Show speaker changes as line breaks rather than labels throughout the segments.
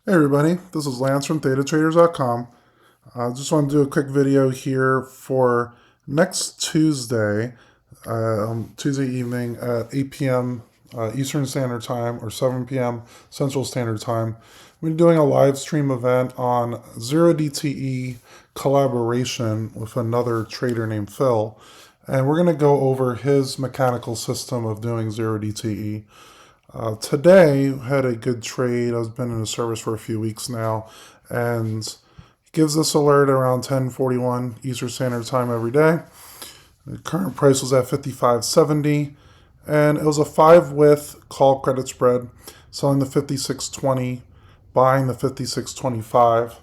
Hey everybody, this is Lance from ThetaTraders.com. I just want to do a quick video here for next Tuesday, Tuesday evening at 8 p.m. Eastern Standard Time or 7 p.m. Central Standard Time. We're doing a live stream event on 0DTE collaboration with another trader named Phil, and we're going to go over his mechanical system of doing 0DTE. Today had a good trade. I've been in the service for a few weeks now, and gives us alert around 10:41 Eastern Standard Time every day. The current price was at 55.70, and it was a 5-with call credit spread, selling the 56.20, buying the 56.25.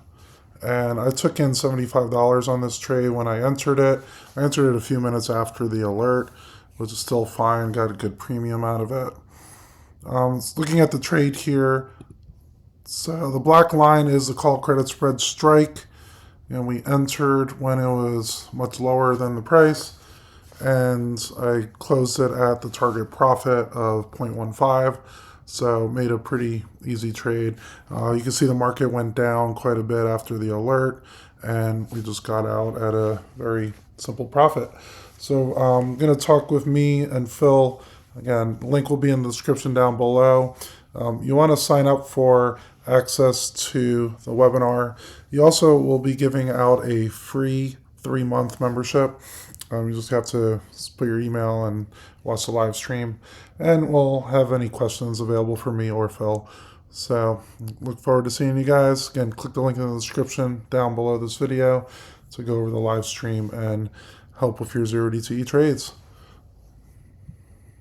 And I took in $75 on this trade when I entered it. I entered it a few minutes after the alert, which is still fine, got a good premium out of it. Looking at the trade here, so the black line is the call credit spread strike, and we entered when it was much lower than the price, and I closed it at the target profit of 0.15, so made a pretty easy trade. You can see the market went down quite a bit after the alert, and we just got out at a very simple profit. So I'm going to talk with me and Phil. Again, the link will be in the description down below. You want to sign up for access to the webinar. You also will be giving out a free 3-month membership. You just have to put your email and watch the live stream. And we'll have any questions available for me or Phil. So look forward to seeing you guys. Again, click the link in the description down below this video to go over the live stream and help with your 0DTE trades.